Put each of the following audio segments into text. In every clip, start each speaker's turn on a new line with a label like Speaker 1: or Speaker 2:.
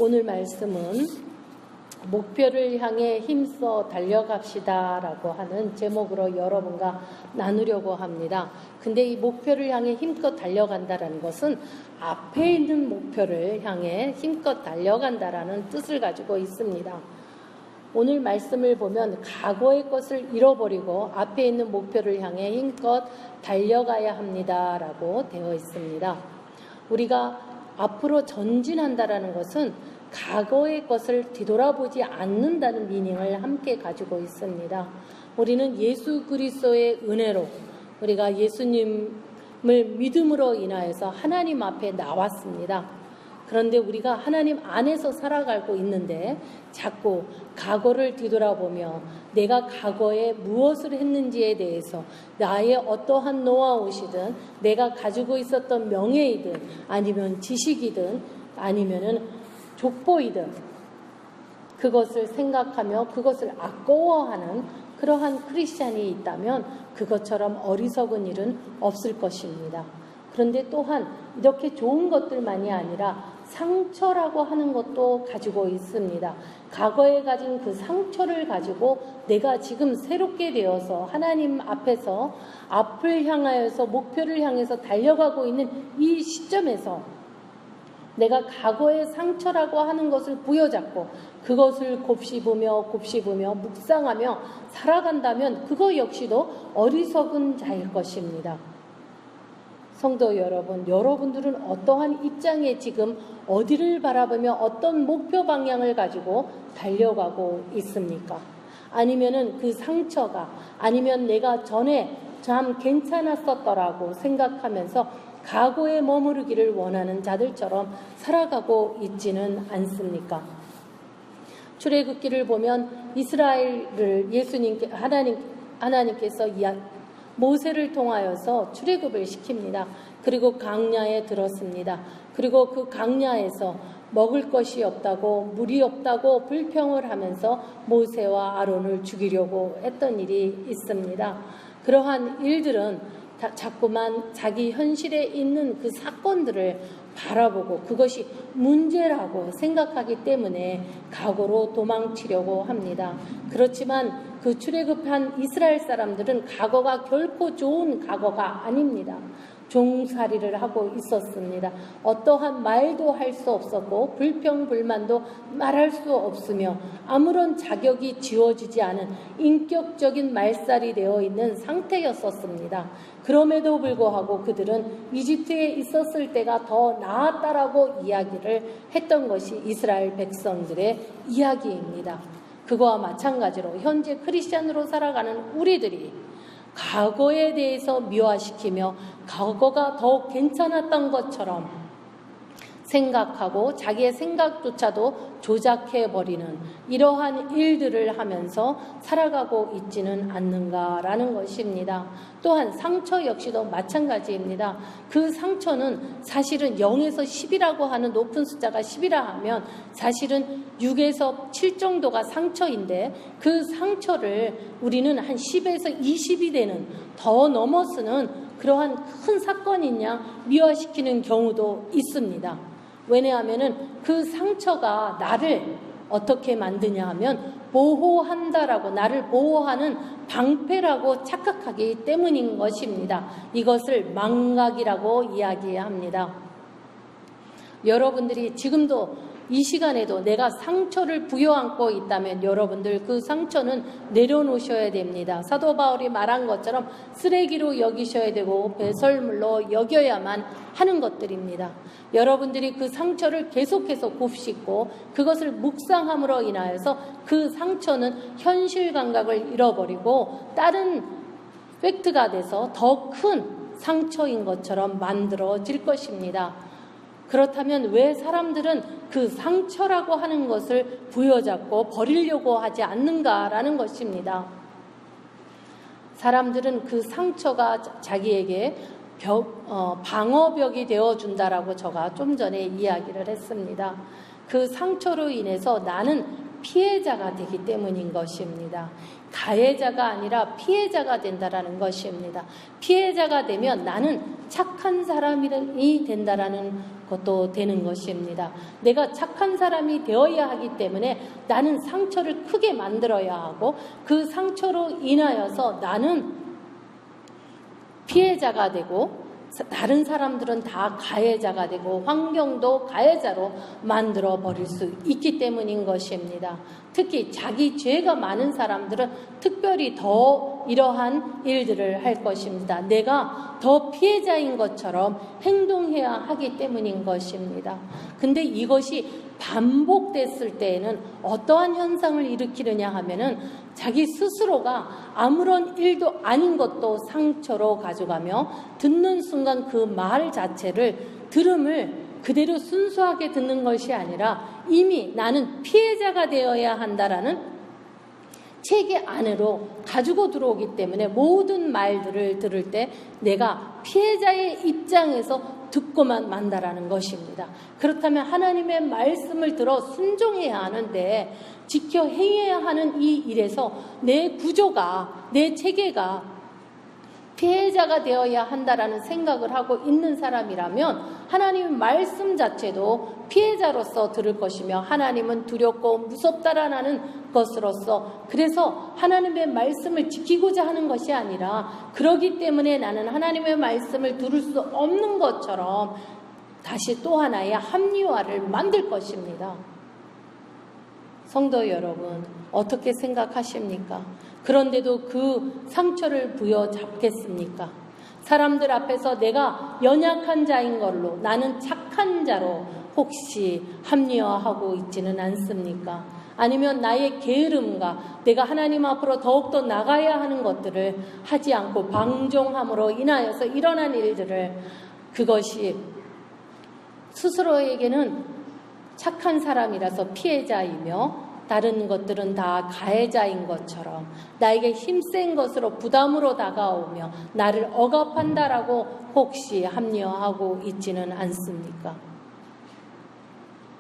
Speaker 1: 오늘 말씀은 목표를 향해 힘써 달려갑시다 라고 하는 제목으로 여러분과 나누려고 합니다. 근데 이 목표를 향해 힘껏 달려간다라는 것은 앞에 있는 목표를 향해 힘껏 달려간다라는 뜻을 가지고 있습니다. 오늘 말씀을 보면 과거의 것을 잃어버리고 앞에 있는 목표를 향해 힘껏 달려가야 합니다 라고 되어 있습니다. 우리가 앞으로 전진한다라는 것은 과거의 것을 뒤돌아보지 않는다는 미닝을 함께 가지고 있습니다. 우리는 예수 그리스도의 은혜로 우리가 예수님을 믿음으로 인하여서 하나님 앞에 나왔습니다. 그런데 우리가 하나님 안에서 살아가고 있는데 자꾸 과거를 뒤돌아보며 내가 과거에 무엇을 했는지에 대해서 나의 어떠한 노하우시든 내가 가지고 있었던 명예이든 아니면 지식이든 아니면은 족보이든 그것을 생각하며 그것을 아까워하는 그러한 크리스찬이 있다면 그것처럼 어리석은 일은 없을 것입니다. 그런데 또한 이렇게 좋은 것들만이 아니라 상처라고 하는 것도 가지고 있습니다. 과거에 가진 그 상처를 가지고 내가 지금 새롭게 되어서 하나님 앞에서 앞을 향하여서 목표를 향해서 달려가고 있는 이 시점에서 내가 과거의 상처라고 하는 것을 부여잡고 그것을 곱씹으며 묵상하며 살아간다면 그거 역시도 어리석은 자일 것입니다. 성도 여러분, 여러분들은 어떠한 입장에 지금 어디를 바라보며 어떤 목표 방향을 가지고 달려가고 있습니까? 아니면은 그 상처가 아니면 내가 전에 참 괜찮았었더라고 생각하면서 과거에 머무르기를 원하는 자들처럼 살아가고 있지는 않습니까? 출애굽기를 보면 이스라엘을 하나님께서 모세를 통하여서 출애굽을 시킵니다. 그리고 강야에 들었습니다. 그리고 그 강야에서 먹을 것이 없다고 물이 없다고 불평을 하면서 모세와 아론을 죽이려고 했던 일이 있습니다. 그러한 일들은 자꾸만 자기 현실에 있는 그 사건들을 바라보고 그것이 문제라고 생각하기 때문에 과거로 도망치려고 합니다. 그렇지만 그 출애굽한 이스라엘 사람들은 과거가 결코 좋은 과거가 아닙니다. 종살이를 하고 있었습니다. 어떠한 말도 할 수 없었고 불평불만도 말할 수 없으며 아무런 자격이 지워지지 않은 인격적인 말살이 되어 있는 상태였었습니다. 그럼에도 불구하고 그들은 이집트에 있었을 때가 더 나았다라고 이야기를 했던 것이 이스라엘 백성들의 이야기입니다. 그거와 마찬가지로 현재 크리스찬으로 살아가는 우리들이 과거에 대해서 미화시키며 과거가 더 괜찮았던 것처럼 생각하고 자기의 생각조차도 조작해버리는 이러한 일들을 하면서 살아가고 있지는 않는가라는 것입니다. 또한 상처 역시도 마찬가지입니다. 그 상처는 사실은 0에서 10이라고 하는 높은 숫자가 10이라 하면 사실은 6에서 7 정도가 상처인데 그 상처를 우리는 한 10에서 20이 되는 더 넘어서는 그러한 큰 사건이냐 미화시키는 경우도 있습니다. 왜냐하면은 그 상처가 나를 어떻게 만드냐 하면 보호한다라고 나를 보호하는 방패라고 착각하기 때문인 것입니다. 이것을 망각이라고 이야기합니다. 여러분들이 지금도 이 시간에도 내가 상처를 부여안고 있다면 여러분들 그 상처는 내려놓으셔야 됩니다. 사도 바울이 말한 것처럼 쓰레기로 여기셔야 되고 배설물로 여겨야만 하는 것들입니다. 여러분들이 그 상처를 계속해서 곱씹고 그것을 묵상함으로 인하여서 그 상처는 현실 감각을 잃어버리고 다른 팩트가 돼서 더 큰 상처인 것처럼 만들어질 것입니다. 그렇다면 왜 사람들은 그 상처라고 하는 것을 부여잡고 버리려고 하지 않는가라는 것입니다. 사람들은 그 상처가 자기에게 방어벽이 되어준다라고 제가 좀 전에 이야기를 했습니다. 그 상처로 인해서 나는 피해자가 되기 때문인 것입니다. 가해자가 아니라 피해자가 된다라는 것입니다. 피해자가 되면 나는 착한 사람이 된다라는 것도 되는 것입니다. 내가 착한 사람이 되어야 하기 때문에 나는 상처를 크게 만들어야 하고 그 상처로 인하여서 나는 피해자가 되고 다른 사람들은 다 가해자가 되고 환경도 가해자로 만들어 버릴 수 있기 때문인 것입니다. 특히 자기 죄가 많은 사람들은 특별히 더 이러한 일들을 할 것입니다. 내가 더 피해자인 것처럼 행동해야 하기 때문인 것입니다. 근데 이것이 반복됐을 때에는 어떠한 현상을 일으키느냐 하면은 자기 스스로가 아무런 일도 아닌 것도 상처로 가져가며 듣는 순간 그 말 자체를 들음을 그대로 순수하게 듣는 것이 아니라 이미 나는 피해자가 되어야 한다라는 체계 안으로 가지고 들어오기 때문에 모든 말들을 들을 때 내가 피해자의 입장에서 듣고만 만다라는 것입니다. 그렇다면 하나님의 말씀을 들어 순종해야 하는데 지켜 행해야 하는 이 일에서 내 구조가, 내 체계가 피해자가 되어야 한다라는 생각을 하고 있는 사람이라면 하나님의 말씀 자체도 피해자로서 들을 것이며 하나님은 두렵고 무섭다라는 것으로서 그래서 하나님의 말씀을 지키고자 하는 것이 아니라 그러기 때문에 나는 하나님의 말씀을 들을 수 없는 것처럼 다시 또 하나의 합리화를 만들 것입니다. 성도 여러분, 어떻게 생각하십니까? 그런데도 그 상처를 부여잡겠습니까? 사람들 앞에서 내가 연약한 자인 걸로 나는 착한 자로 혹시 합리화하고 있지는 않습니까? 아니면 나의 게으름과 내가 하나님 앞으로 더욱더 나가야 하는 것들을 하지 않고 방종함으로 인하여서 일어난 일들을 그것이 스스로에게는 착한 사람이라서 피해자이며 다른 것들은 다 가해자인 것처럼 나에게 힘센 것으로 부담으로 다가오며 나를 억압한다라고 혹시 합리화하고 있지는 않습니까?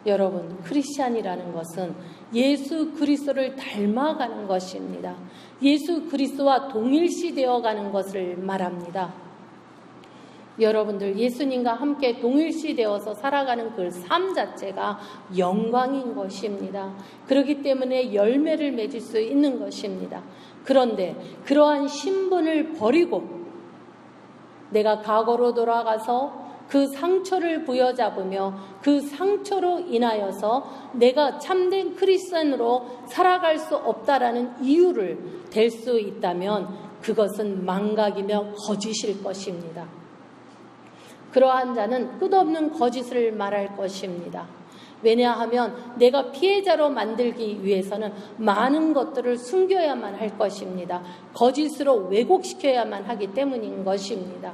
Speaker 1: 여러분, 크리스찬이라는 것은 예수 그리스도를 닮아가는 것입니다. 예수 그리스도와 동일시 되어가는 것을 말합니다. 여러분들 예수님과 함께 동일시 되어서 살아가는 그 삶 자체가 영광인 것입니다. 그렇기 때문에 열매를 맺을 수 있는 것입니다. 그런데 그러한 신분을 버리고 내가 과거로 돌아가서 그 상처를 부여잡으며 그 상처로 인하여서 내가 참된 크리스찬으로 살아갈 수 없다라는 이유를 댈 수 있다면 그것은 망각이며 거짓일 것입니다. 그러한 자는 끝없는 거짓을 말할 것입니다. 왜냐하면 내가 피해자로 만들기 위해서는 많은 것들을 숨겨야만 할 것입니다. 거짓으로 왜곡시켜야만 하기 때문인 것입니다.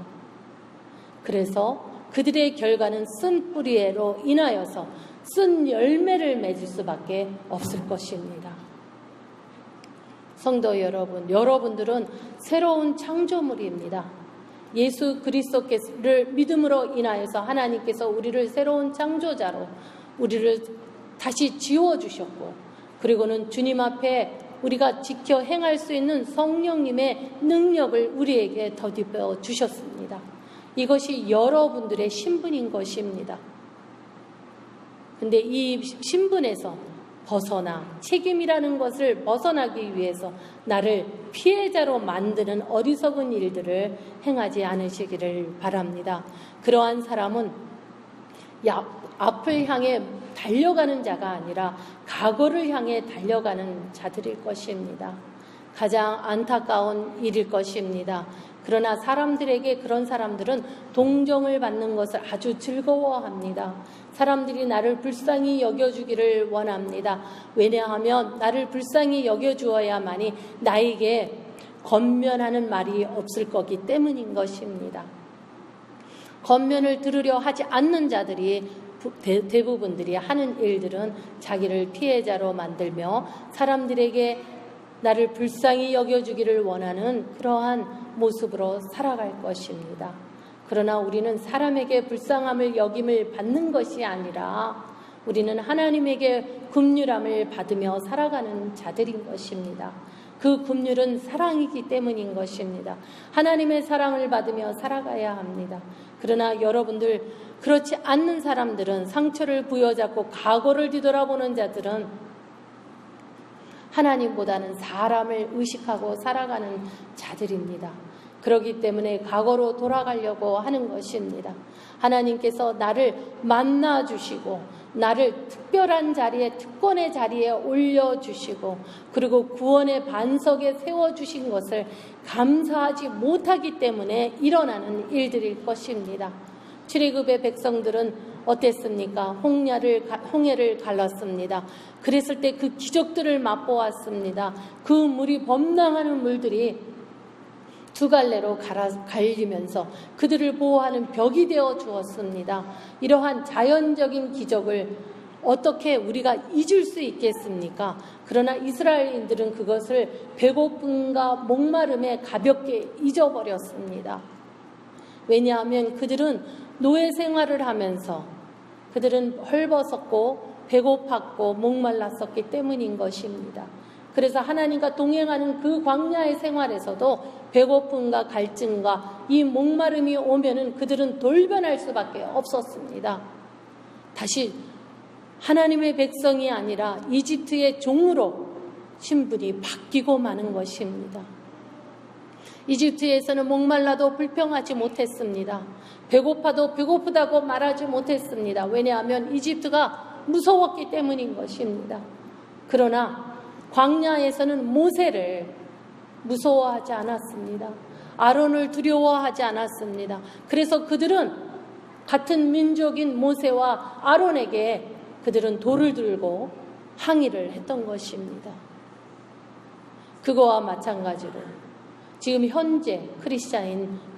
Speaker 1: 그래서 그들의 결과는 쓴 뿌리로 인하여서 쓴 열매를 맺을 수밖에 없을 것입니다. 성도 여러분, 여러분들은 새로운 창조물입니다. 예수 그리스도를 믿음으로 인하여서 하나님께서 우리를 새로운 창조자로 우리를 다시 지워주셨고 그리고는 주님 앞에 우리가 지켜 행할 수 있는 성령님의 능력을 우리에게 더디어 주셨습니다. 이것이 여러분들의 신분인 것입니다. 근데 이 신분에서 벗어나 책임이라는 것을 벗어나기 위해서 나를 피해자로 만드는 어리석은 일들을 행하지 않으시기를 바랍니다. 그러한 사람은 앞을 향해 달려가는 자가 아니라 과거를 향해 달려가는 자들일 것입니다. 가장 안타까운 일일 것입니다. 그러나 사람들에게 그런 사람들은 동정을 받는 것을 아주 즐거워합니다. 사람들이 나를 불쌍히 여겨주기를 원합니다. 왜냐하면 나를 불쌍히 여겨주어야만이 나에게 권면하는 말이 없을 거기 때문인 것입니다. 권면을 들으려 하지 않는 자들이 대부분들이 하는 일들은 자기를 피해자로 만들며 사람들에게 나를 불쌍히 여겨주기를 원하는 그러한 모습으로 살아갈 것입니다. 그러나 우리는 사람에게 불쌍함을 여김을 받는 것이 아니라 우리는 하나님에게 긍휼함을 받으며 살아가는 자들인 것입니다. 그 긍휼은 사랑이기 때문인 것입니다. 하나님의 사랑을 받으며 살아가야 합니다. 그러나 여러분들, 그렇지 않는 사람들은, 상처를 부여잡고 과거를 뒤돌아보는 자들은 하나님보다는 사람을 의식하고 살아가는 자들입니다. 그렇기 때문에 과거로 돌아가려고 하는 것입니다. 하나님께서 나를 만나주시고 나를 특별한 자리에, 특권의 자리에 올려주시고 그리고 구원의 반석에 세워주신 것을 감사하지 못하기 때문에 일어나는 일들일 것입니다. 출애굽의 백성들은 어땠습니까? 홍해를 갈랐습니다. 그랬을 때 그 기적들을 맛보았습니다. 그 물이 범람하는 물들이 두 갈래로 갈리면서 그들을 보호하는 벽이 되어 주었습니다. 이러한 자연적인 기적을 어떻게 우리가 잊을 수 있겠습니까? 그러나 이스라엘인들은 그것을 배고픔과 목마름에 가볍게 잊어버렸습니다. 왜냐하면 그들은 노예 생활을 하면서 그들은 헐벗었고 배고팠고 목말랐었기 때문인 것입니다. 그래서 하나님과 동행하는 그 광야의 생활에서도 배고픔과 갈증과 이 목마름이 오면은 그들은 돌변할 수밖에 없었습니다. 다시 하나님의 백성이 아니라 이집트의 종으로 신분이 바뀌고 마는 것입니다. 이집트에서는 목말라도 불평하지 못했습니다. 배고파도 배고프다고 말하지 못했습니다. 왜냐하면 이집트가 무서웠기 때문인 것입니다. 그러나 광야에서는 모세를 무서워하지 않았습니다. 아론을 두려워하지 않았습니다. 그래서 그들은 같은 민족인 모세와 아론에게 그들은 돌을 들고 항의를 했던 것입니다. 그거와 마찬가지로 지금 현재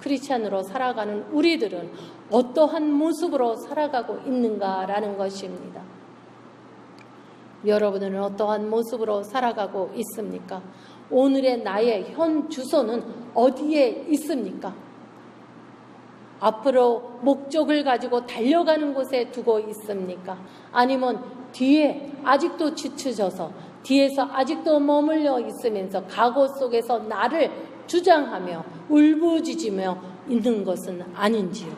Speaker 1: 크리스찬으로 살아가는 우리들은 어떠한 모습으로 살아가고 있는가라는 것입니다. 여러분은 어떠한 모습으로 살아가고 있습니까? 오늘의 나의 현 주소는 어디에 있습니까? 앞으로 목적을 가지고 달려가는 곳에 두고 있습니까? 아니면 뒤에 아직도 뒤처져서 뒤에서 아직도 머물러 있으면서 과거 속에서 나를 주장하며 울부짖으며 있는 것은 아닌지요?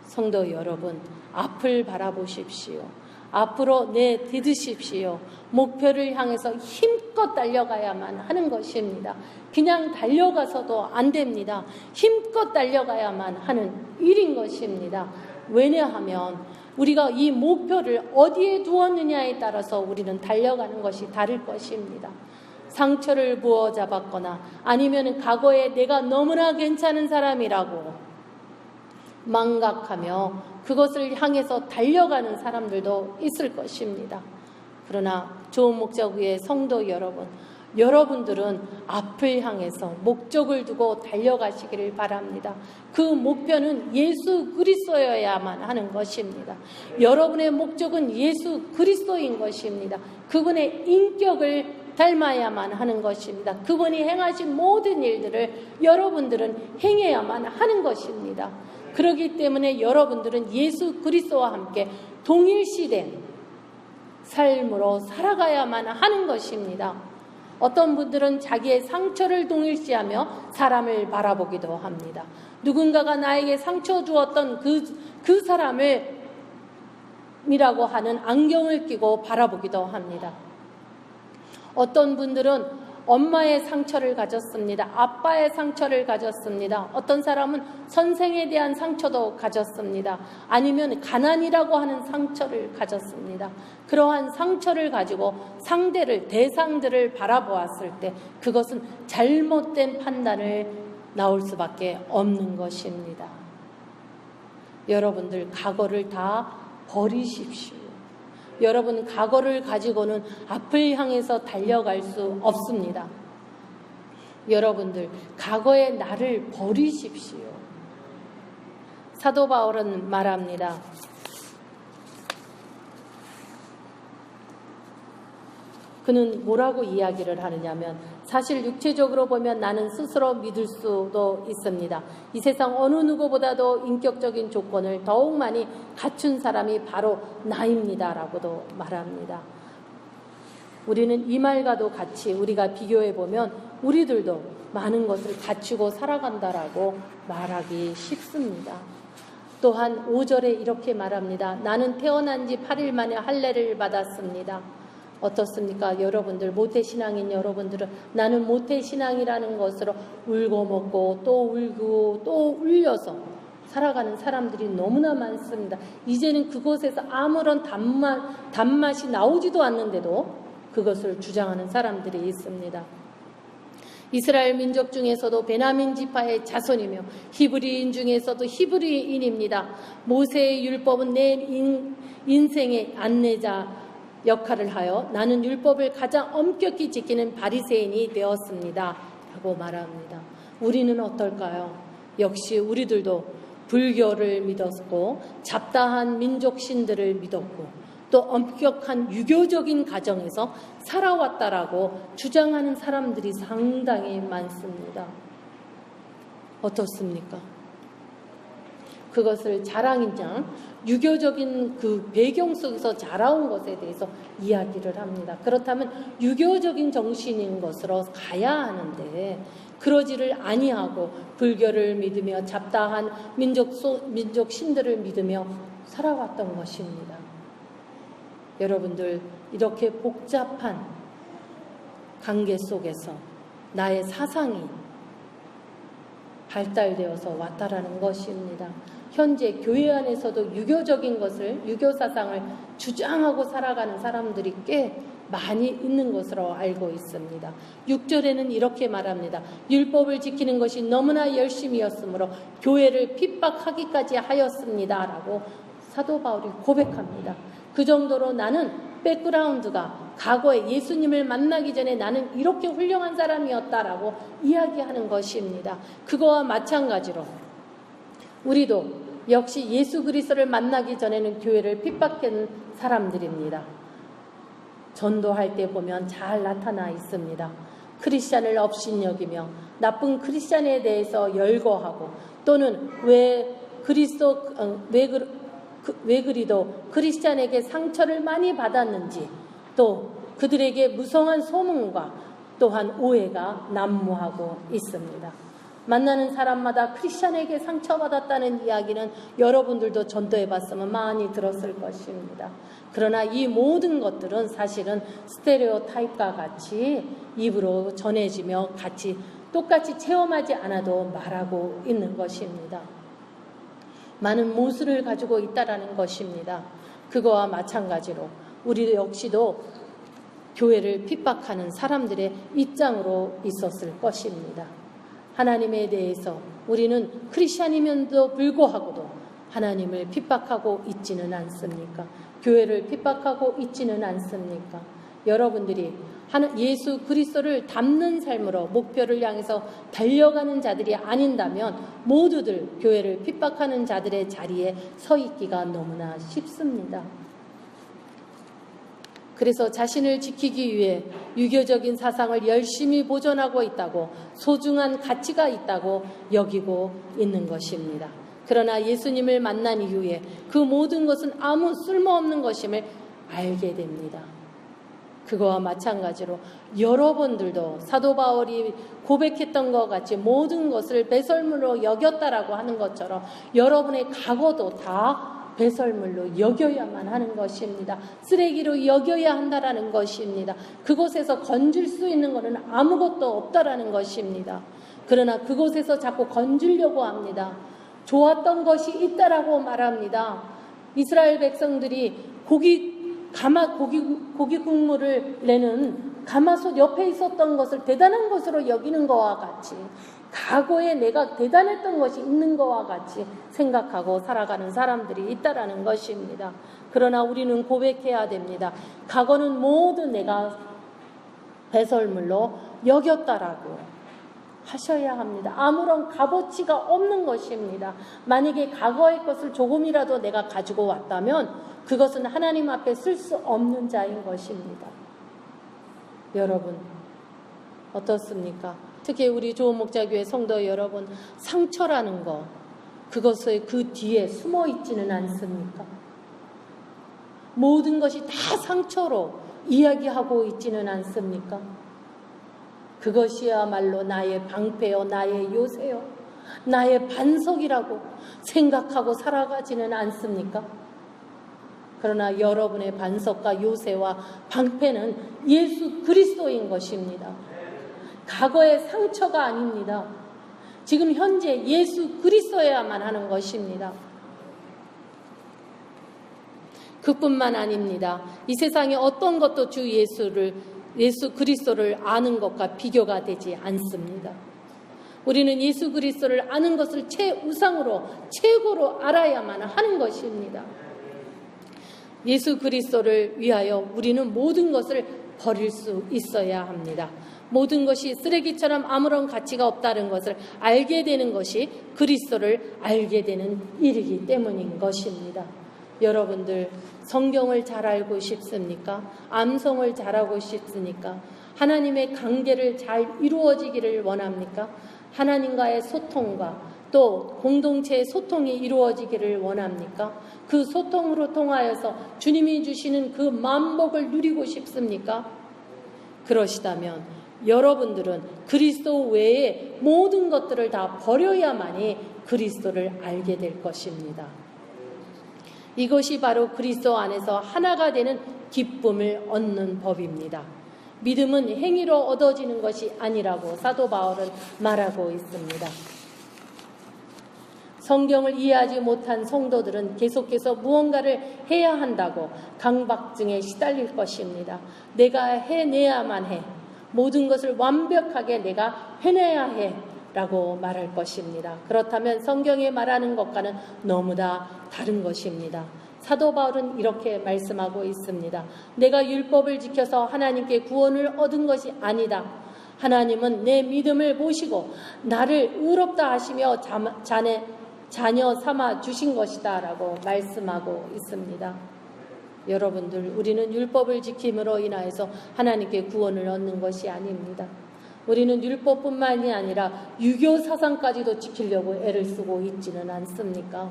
Speaker 1: 성도 여러분, 앞을 바라보십시오. 앞으로 내딛으십시오. 목표를 향해서 힘껏 달려가야만 하는 것입니다. 그냥 달려가서도 안 됩니다. 힘껏 달려가야만 하는 일인 것입니다. 왜냐하면 우리가 이 목표를 어디에 두었느냐에 따라서 우리는 달려가는 것이 다를 것입니다. 상처를 부어잡았거나 아니면 과거에 내가 너무나 괜찮은 사람이라고 망각하며 그것을 향해서 달려가는 사람들도 있을 것입니다. 그러나 좋은 목적 위에 성도 여러분들은 앞을 향해서 목적을 두고 달려가시기를 바랍니다. 그 목표는 예수 그리스도여야만 하는 것입니다. 여러분의 목적은 예수 그리스도인 것입니다. 그분의 인격을 닮아야만 하는 것입니다. 그분이 행하신 모든 일들을 여러분들은 행해야만 하는 것입니다. 그렇기 때문에 여러분들은 예수 그리스도와 함께 동일시된 삶으로 살아가야만 하는 것입니다. 어떤 분들은 자기의 상처를 동일시하며 사람을 바라보기도 합니다. 누군가가 나에게 상처 주었던 그 사람을 이라고 하는 안경을 끼고 바라보기도 합니다. 어떤 분들은 엄마의 상처를 가졌습니다. 아빠의 상처를 가졌습니다. 어떤 사람은 선생에 대한 상처도 가졌습니다. 아니면 가난이라고 하는 상처를 가졌습니다. 그러한 상처를 가지고 대상들을 바라보았을 때 그것은 잘못된 판단을 나올 수밖에 없는 것입니다. 여러분들 과거를 다 버리십시오. 여러분 과거를 가지고는 앞을 향해서 달려갈 수 없습니다. 여러분들 과거의 나를 버리십시오. 사도 바울은 말합니다. 그는 뭐라고 이야기를 하느냐면 사실 육체적으로 보면 나는 스스로 믿을 수도 있습니다. 이 세상 어느 누구보다도 인격적인 조건을 더욱 많이 갖춘 사람이 바로 나입니다라고도 말합니다. 우리는 이 말과도 같이 우리가 비교해 보면 우리들도 많은 것을 갖추고 살아간다라고 말하기 쉽습니다. 또한 5절에 이렇게 말합니다. 나는 태어난 지 8일 만에 할례를 받았습니다. 어떻습니까? 여러분들, 모태신앙인 여러분들은 나는 모태신앙이라는 것으로 울고 먹고 또 울고 또 울려서 살아가는 사람들이 너무나 많습니다. 이제는 그곳에서 아무런 단맛이 나오지도 않는데도 그것을 주장하는 사람들이 있습니다. 이스라엘 민족 중에서도 베냐민 지파의 자손이며 히브리인 중에서도 히브리인입니다. 모세의 율법은 내 인생의 안내자 역할을 하여 나는 율법을 가장 엄격히 지키는 바리새인이 되었습니다. 라고 말합니다. 우리는 어떨까요? 역시 우리들도 불교를 믿었고 잡다한 민족 신들을 믿었고 또 엄격한 유교적인 가정에서 살아왔다라고 주장하는 사람들이 상당히 많습니다. 어떻습니까? 그것을 자랑이냐 유교적인 그 배경 속에서 자라온 것에 대해서 이야기를 합니다. 그렇다면 유교적인 정신인 것으로 가야 하는데 그러지를 아니하고 불교를 믿으며 잡다한 민족 신들을 믿으며 살아왔던 것입니다. 여러분들, 이렇게 복잡한 관계 속에서 나의 사상이 발달되어서 왔다라는 것입니다. 현재 교회 안에서도 유교적인 것을, 유교 사상을 주장하고 살아가는 사람들이 꽤 많이 있는 것으로 알고 있습니다. 6절에는 이렇게 말합니다. 율법을 지키는 것이 너무나 열심이었으므로 교회를 핍박하기까지 하였습니다. 라고 사도 바울이 고백합니다. 그 정도로 나는 백그라운드가 과거에 예수님을 만나기 전에 나는 이렇게 훌륭한 사람이었다라고 이야기하는 것입니다. 그거와 마찬가지로 우리도 역시 예수 그리스도를 만나기 전에는 교회를 핍박한 사람들입니다. 전도할 때 보면 잘 나타나 있습니다. 크리스찬을 업신여기며 나쁜 크리스찬에 대해서 열거하고 또는 왜 그리도 크리스찬에게 상처를 많이 받았는지 또 그들에게 무성한 소문과 또한 오해가 난무하고 있습니다. 만나는 사람마다 크리스찬에게 상처받았다는 이야기는 여러분들도 전도해봤으면 많이 들었을 것입니다. 그러나 이 모든 것들은 사실은 스테레오타입과 같이 입으로 전해지며 같이 똑같이 체험하지 않아도 말하고 있는 것입니다. 많은 모순을 가지고 있다라는 것입니다. 그거와 마찬가지로 우리 역시도 교회를 핍박하는 사람들의 입장으로 있었을 것입니다. 하나님에 대해서 우리는 크리스찬이면도 불구하고도 하나님을 핍박하고 있지는 않습니까? 교회를 핍박하고 있지는 않습니까? 여러분들이 예수 그리스도를 닮는 삶으로 목표를 향해서 달려가는 자들이 아닌다면 모두들 교회를 핍박하는 자들의 자리에 서 있기가 너무나 쉽습니다. 그래서 자신을 지키기 위해 유교적인 사상을 열심히 보존하고 있다고, 소중한 가치가 있다고 여기고 있는 것입니다. 그러나 예수님을 만난 이후에 그 모든 것은 아무 쓸모없는 것임을 알게 됩니다. 그거와 마찬가지로 여러분들도 사도 바울이 고백했던 것 같이 모든 것을 배설물로 여겼다라고 하는 것처럼 여러분의 과거도 다 배설물로 여겨야만 하는 것입니다. 쓰레기로 여겨야 한다라는 것입니다. 그곳에서 건질 수 있는 것은 아무것도 없다라는 것입니다. 그러나 그곳에서 자꾸 건지려고 합니다. 좋았던 것이 있다라고 말합니다. 이스라엘 백성들이 고기 국물을 내는 가마솥 옆에 있었던 것을 대단한 것으로 여기는 것과 같이 과거에 내가 대단했던 것이 있는 것과 같이 생각하고 살아가는 사람들이 있다라는 것입니다. 그러나 우리는 고백해야 됩니다. 과거는 모두 내가 배설물로 여겼다라고 하셔야 합니다. 아무런 값어치가 없는 것입니다. 만약에 과거의 것을 조금이라도 내가 가지고 왔다면 그것은 하나님 앞에 쓸 수 없는 자인 것입니다. 여러분 어떻습니까? 특히 우리 좋은 목자교회 성도 여러분, 상처라는 거, 그것의 그 뒤에 숨어 있지는 않습니까? 모든 것이 다 상처로 이야기하고 있지는 않습니까? 그것이야말로 나의 방패요, 나의 요새요, 나의 반석이라고 생각하고 살아가지는 않습니까? 그러나 여러분의 반석과 요새와 방패는 예수 그리스도인 것입니다. 과거의 상처가 아닙니다. 지금 현재 예수 그리스도여야만 하는 것입니다. 그뿐만 아닙니다. 이 세상에 어떤 것도 주 예수 그리스도를 아는 것과 비교가 되지 않습니다. 우리는 예수 그리스도를 아는 것을 최우상으로 최고로 알아야만 하는 것입니다. 예수 그리스도를 위하여 우리는 모든 것을 버릴 수 있어야 합니다. 모든 것이 쓰레기처럼 아무런 가치가 없다는 것을 알게 되는 것이 그리스도를 알게 되는 일이기 때문인 것입니다. 여러분들 성경을 잘 알고 싶습니까? 암송을 잘하고 싶습니까? 하나님의 관계를 잘 이루어지기를 원합니까? 하나님과의 소통과 또 공동체의 소통이 이루어지기를 원합니까? 그 소통으로 통하여서 주님이 주시는 그 만복을 누리고 싶습니까? 그러시다면 여러분들은 그리스도 외에 모든 것들을 다 버려야만이 그리스도를 알게 될 것입니다. 이것이 바로 그리스도 안에서 하나가 되는 기쁨을 얻는 법입니다. 믿음은 행위로 얻어지는 것이 아니라고 사도 바울은 말하고 있습니다. 성경을 이해하지 못한 성도들은 계속해서 무언가를 해야 한다고 강박증에 시달릴 것입니다. 내가 해내야만 해. 모든 것을 완벽하게 내가 해내야 해. 라고 말할 것입니다. 그렇다면 성경에 말하는 것과는 너무나 다른 것입니다. 사도 바울은 이렇게 말씀하고 있습니다. 내가 율법을 지켜서 하나님께 구원을 얻은 것이 아니다. 하나님은 내 믿음을 보시고 나를 의롭다 하시며 자녀 삼아 주신 것이다 라고 말씀하고 있습니다. 여러분들, 우리는 율법을 지킴으로 인하여서 하나님께 구원을 얻는 것이 아닙니다. 우리는 율법뿐만이 아니라 유교 사상까지도 지키려고 애를 쓰고 있지는 않습니까?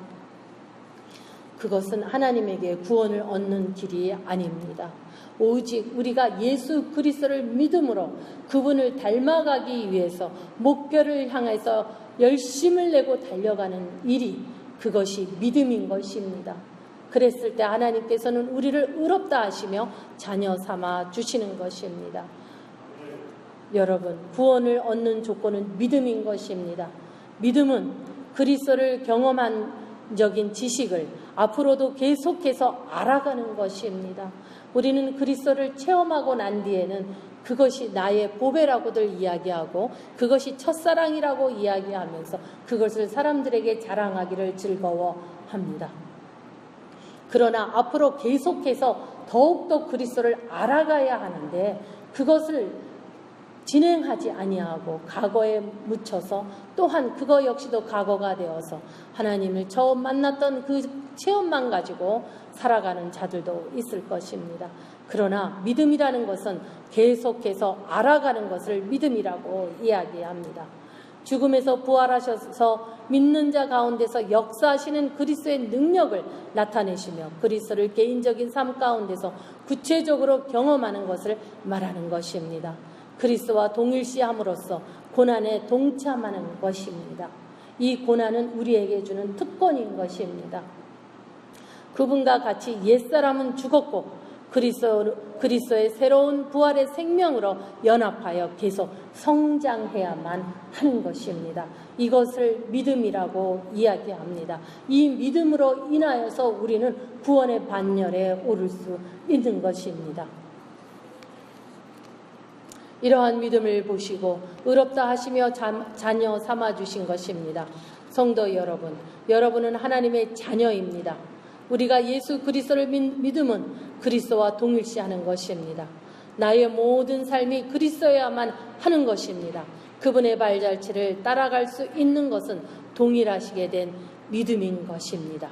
Speaker 1: 그것은 하나님에게 구원을 얻는 길이 아닙니다. 오직 우리가 예수 그리스도를 믿음으로 그분을 닮아가기 위해서 목표를 향해서 열심을 내고 달려가는 일이 그것이 믿음인 것입니다. 그랬을 때 하나님께서는 우리를 의롭다 하시며 자녀 삼아 주시는 것입니다. 여러분, 구원을 얻는 조건은 믿음인 것입니다. 믿음은 그리스도를 경험한 적인 지식을 앞으로도 계속해서 알아가는 것입니다. 우리는 그리스도를 체험하고 난 뒤에는 그것이 나의 보배라고들 이야기하고 그것이 첫사랑이라고 이야기하면서 그것을 사람들에게 자랑하기를 즐거워합니다. 그러나 앞으로 계속해서 더욱더 그리스도를 알아가야 하는데 그것을 진행하지 아니하고 과거에 묻혀서 또한 그거 역시도 과거가 되어서 하나님을 처음 만났던 그 체험만 가지고 살아가는 자들도 있을 것입니다. 그러나 믿음이라는 것은 계속해서 알아가는 것을 믿음이라고 이야기합니다. 죽음에서 부활하셔서 믿는 자 가운데서 역사하시는 그리스도의 능력을 나타내시며 그리스도를 개인적인 삶 가운데서 구체적으로 경험하는 것을 말하는 것입니다. 그리스도와 동일시함으로써 고난에 동참하는 것입니다. 이 고난은 우리에게 주는 특권인 것입니다. 그분과 같이 옛사람은 죽었고 그리스도의 새로운 부활의 생명으로 연합하여 계속 성장해야만 하는 것입니다. 이것을 믿음이라고 이야기합니다. 이 믿음으로 인하여서 우리는 구원의 반열에 오를 수 있는 것입니다. 이러한 믿음을 보시고 의롭다 하시며 자녀 삼아 주신 것입니다. 성도 여러분, 여러분은 하나님의 자녀입니다. 우리가 예수 그리스도를 믿음은 그리스도와 동일시하는 것입니다. 나의 모든 삶이 그리스도여야만 하는 것입니다. 그분의 발자취를 따라갈 수 있는 것은 동일하시게 된 믿음인 것입니다.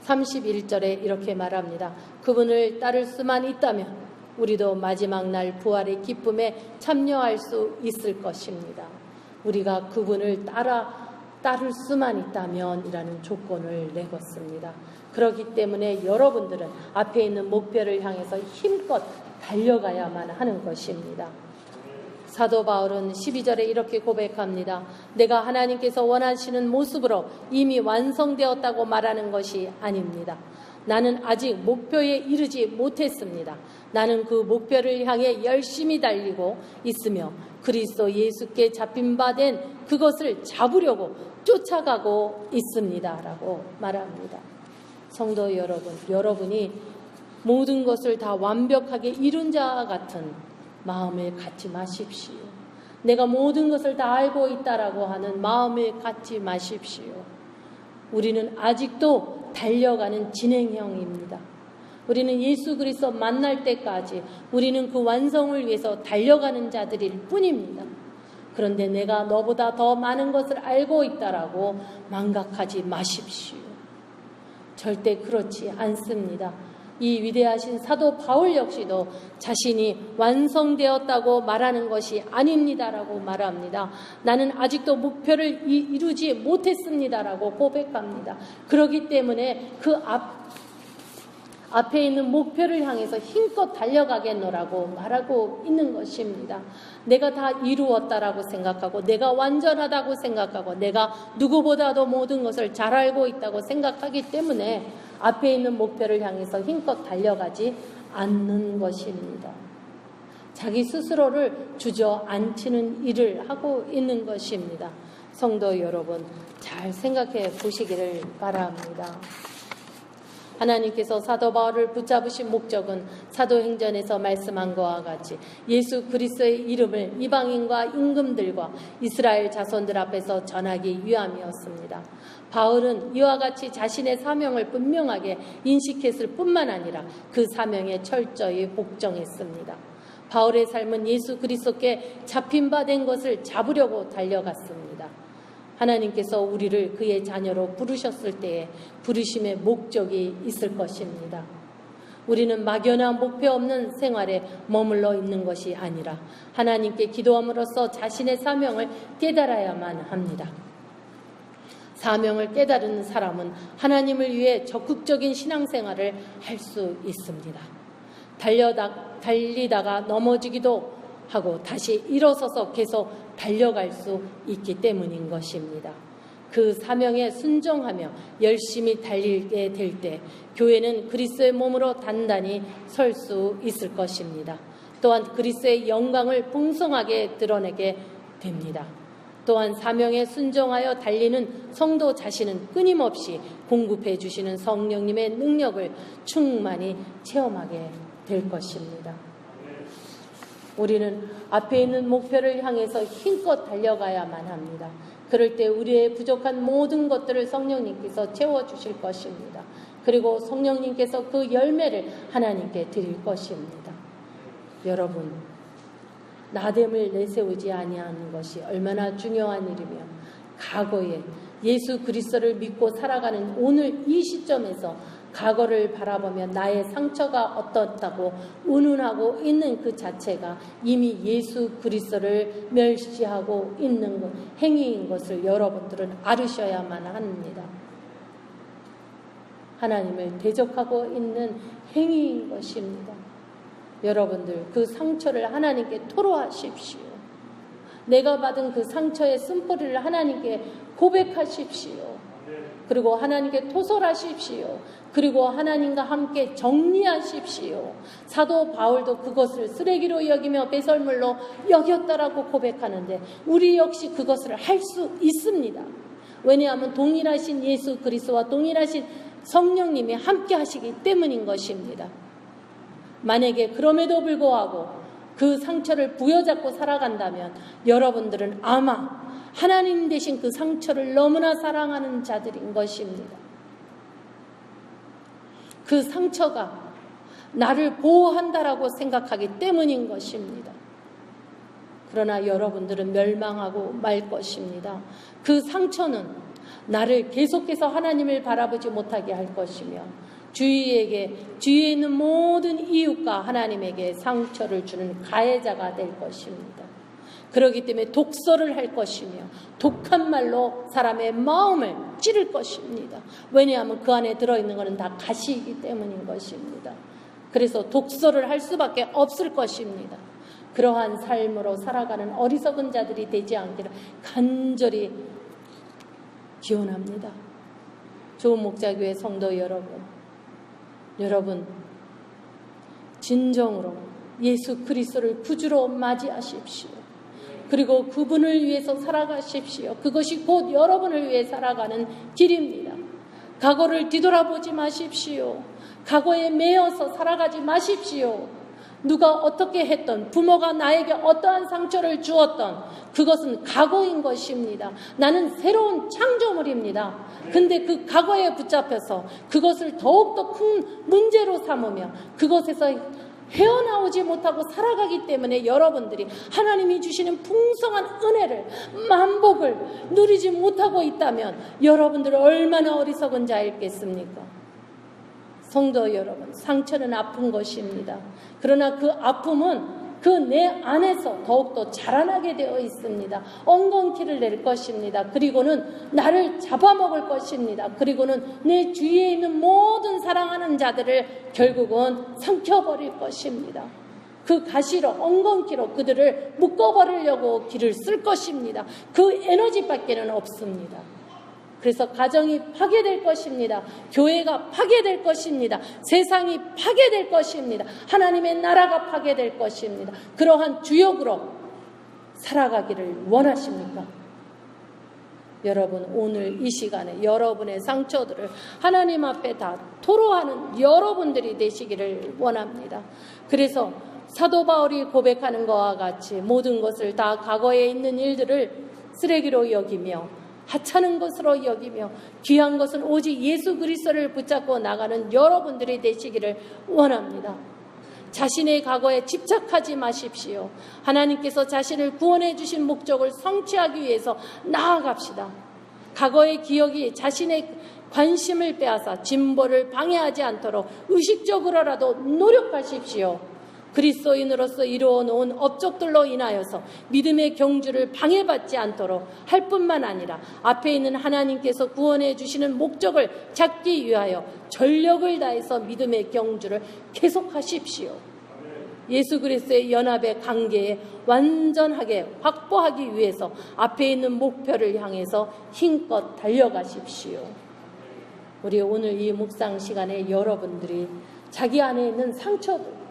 Speaker 1: 31절에 이렇게 말합니다. 그분을 따를 수만 있다면 우리도 마지막 날 부활의 기쁨에 참여할 수 있을 것입니다. 우리가 그분을 따를 수만 있다면 이라는 조건을 내걸습니다. 그렇기 때문에 여러분들은 앞에 있는 목표를 향해서 힘껏 달려가야만 하는 것입니다. 사도 바울은 12절에 이렇게 고백합니다. 내가 하나님께서 원하시는 모습으로 이미 완성되었다고 말하는 것이 아닙니다. 나는 아직 목표에 이르지 못했습니다. 나는 그 목표를 향해 열심히 달리고 있으며 그리스도 예수께 잡힌 바 된 그것을 잡으려고 쫓아가고 있습니다. 라고 말합니다. 성도 여러분, 여러분이 모든 것을 다 완벽하게 이룬 자 같은 마음을 갖지 마십시오. 내가 모든 것을 다 알고 있다라고 하는 마음을 갖지 마십시오. 우리는 아직도 달려가는 진행형입니다. 우리는 예수 그리스도 만날 때까지 우리는 그 완성을 위해서 달려가는 자들일 뿐입니다. 그런데 내가 너보다 더 많은 것을 알고 있다라고 망각하지 마십시오. 절대 그렇지 않습니다. 이 위대하신 사도 바울 역시도 자신이 완성되었다고 말하는 것이 아닙니다라고 말합니다. 나는 아직도 목표를 이루지 못했습니다라고 고백합니다. 그렇기 때문에 그 앞에 있는 목표를 향해서 힘껏 달려가겠노라고 말하고 있는 것입니다. 내가 다 이루었다라고 생각하고 내가 완전하다고 생각하고 내가 누구보다도 모든 것을 잘 알고 있다고 생각하기 때문에 앞에 있는 목표를 향해서 힘껏 달려가지 않는 것입니다. 자기 스스로를 주저앉히는 일을 하고 있는 것입니다. 성도 여러분, 잘 생각해 보시기를 바랍니다. 하나님께서 사도 바울을 붙잡으신 목적은 사도행전에서 말씀한 것과 같이 예수 그리스도의 이름을 이방인과 임금들과 이스라엘 자손들 앞에서 전하기 위함이었습니다. 바울은 이와 같이 자신의 사명을 분명하게 인식했을 뿐만 아니라 그 사명에 철저히 복종했습니다. 바울의 삶은 예수 그리스도께 잡힌 바 된 것을 잡으려고 달려갔습니다. 하나님께서 우리를 그의 자녀로 부르셨을 때에 부르심의 목적이 있을 것입니다. 우리는 막연한 목표 없는 생활에 머물러 있는 것이 아니라 하나님께 기도함으로써 자신의 사명을 깨달아야만 합니다. 사명을 깨달은 사람은 하나님을 위해 적극적인 신앙생활을 할 수 있습니다. 달리다가 넘어지기도 하고 다시 일어서서 계속 달려갈 수 있기 때문인 것입니다. 그 사명에 순종하며 열심히 달리게 될 때 교회는 그리스도의 몸으로 단단히 설 수 있을 것입니다. 또한 그리스도의 영광을 풍성하게 드러내게 됩니다. 또한 사명에 순종하여 달리는 성도 자신은 끊임없이 공급해 주시는 성령님의 능력을 충만히 체험하게 될 것입니다. 우리는 앞에 있는 목표를 향해서 힘껏 달려가야만 합니다. 그럴 때 우리의 부족한 모든 것들을 성령님께서 채워주실 것입니다. 그리고 성령님께서 그 열매를 하나님께 드릴 것입니다. 여러분, 나됨을 내세우지 아니하는 것이 얼마나 중요한 일이며 과거에 예수 그리스도를 믿고 살아가는 오늘 이 시점에서 과거를 바라보며 나의 상처가 어떻다고 운운하고 있는 그 자체가 이미 예수 그리스도를 멸시하고 있는 행위인 것을 여러분들은 알으셔야만 합니다. 하나님을 대적하고 있는 행위인 것입니다. 여러분들 그 상처를 하나님께 토로하십시오. 내가 받은 그 상처의 쓴뿌리를 하나님께 고백하십시오. 그리고 하나님께 토설하십시오. 그리고 하나님과 함께 정리하십시오. 사도 바울도 그것을 쓰레기로 여기며 배설물로 여겼다라고 고백하는데 우리 역시 그것을 할 수 있습니다. 왜냐하면 동일하신 예수 그리스도와 동일하신 성령님이 함께 하시기 때문인 것입니다. 만약에 그럼에도 불구하고 그 상처를 부여잡고 살아간다면 여러분들은 아마 하나님 대신 그 상처를 너무나 사랑하는 자들인 것입니다. 그 상처가 나를 보호한다라고 생각하기 때문인 것입니다. 그러나 여러분들은 멸망하고 말 것입니다. 그 상처는 나를 계속해서 하나님을 바라보지 못하게 할 것이며 주위에 있는 모든 이웃과 하나님에게 상처를 주는 가해자가 될 것입니다. 그렇기 때문에 독설을 할 것이며 독한 말로 사람의 마음을 찌를 것입니다. 왜냐하면 그 안에 들어있는 것은 다 가시이기 때문인 것입니다. 그래서 독설을 할 수밖에 없을 것입니다. 그러한 삶으로 살아가는 어리석은 자들이 되지 않기를 간절히 기원합니다. 좋은 목자교회 성도 여러분 진정으로 예수 그리스도를 구주로 맞이하십시오. 그리고 그분을 위해서 살아가십시오. 그것이 곧 여러분을 위해 살아가는 길입니다. 과거를 뒤돌아보지 마십시오. 과거에 매여서 살아가지 마십시오. 누가 어떻게 했던, 부모가 나에게 어떠한 상처를 주었던 그것은 과거인 것입니다. 나는 새로운 창조물입니다. 근데 그 과거에 붙잡혀서 그것을 더욱더 큰 문제로 삼으며 그것에서 헤어나오지 못하고 살아가기 때문에 여러분들이 하나님이 주시는 풍성한 은혜를, 만복을 누리지 못하고 있다면 여러분들 얼마나 어리석은 자였겠습니까? 성도 여러분, 상처는 아픈 것입니다. 그러나 그 아픔은 그 내 안에서 더욱더 자라나게 되어 있습니다. 엉겅퀴를 낼 것입니다. 그리고는 나를 잡아먹을 것입니다. 그리고는 내 주위에 있는 모든 사랑하는 자들을 결국은 삼켜버릴 것입니다. 그 가시로, 엉겅퀴로 그들을 묶어버리려고 길을 쓸 것입니다. 그 에너지밖에는 없습니다. 그래서 가정이 파괴될 것입니다. 교회가 파괴될 것입니다. 세상이 파괴될 것입니다. 하나님의 나라가 파괴될 것입니다. 그러한 주역으로 살아가기를 원하십니까? 여러분, 오늘 이 시간에 여러분의 상처들을 하나님 앞에 다 토로하는 여러분들이 되시기를 원합니다. 그래서 사도 바울이 고백하는 것과 같이 모든 것을 다 과거에 있는 일들을 쓰레기로 여기며 하찮은 것으로 여기며 귀한 것은 오직 예수 그리스도를 붙잡고 나가는 여러분들이 되시기를 원합니다. 자신의 과거에 집착하지 마십시오. 하나님께서 자신을 구원해 주신 목적을 성취하기 위해서 나아갑시다. 과거의 기억이 자신의 관심을 빼앗아 진보를 방해하지 않도록 의식적으로라도 노력하십시오. 그리스도인으로서 이루어 놓은 업적들로 인하여서 믿음의 경주를 방해받지 않도록 할 뿐만 아니라 앞에 있는 하나님께서 구원해 주시는 목적을 찾기 위하여 전력을 다해서 믿음의 경주를 계속하십시오. 예수 그리스도의 연합의 관계에 완전하게 확보하기 위해서 앞에 있는 목표를 향해서 힘껏 달려가십시오. 우리 오늘 이 묵상 시간에 여러분들이 자기 안에 있는 상처들,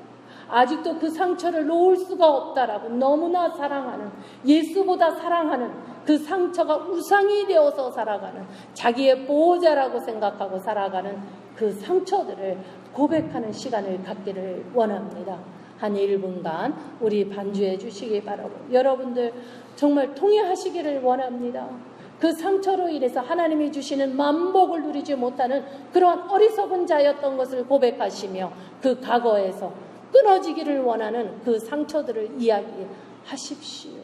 Speaker 1: 아직도 그 상처를 놓을 수가 없다라고 너무나 사랑하는, 예수보다 사랑하는 그 상처가 우상이 되어서 살아가는, 자기의 보호자라고 생각하고 살아가는 그 상처들을 고백하는 시간을 갖기를 원합니다. 한 1분간 우리 반주해 주시기 바라고, 여러분들 정말 통회하시기를 원합니다. 그 상처로 인해서 하나님이 주시는 만복을 누리지 못하는 그러한 어리석은 자였던 것을 고백하시며 그 과거에서 끊어지기를 원하는 그 상처들을 이야기하십시오.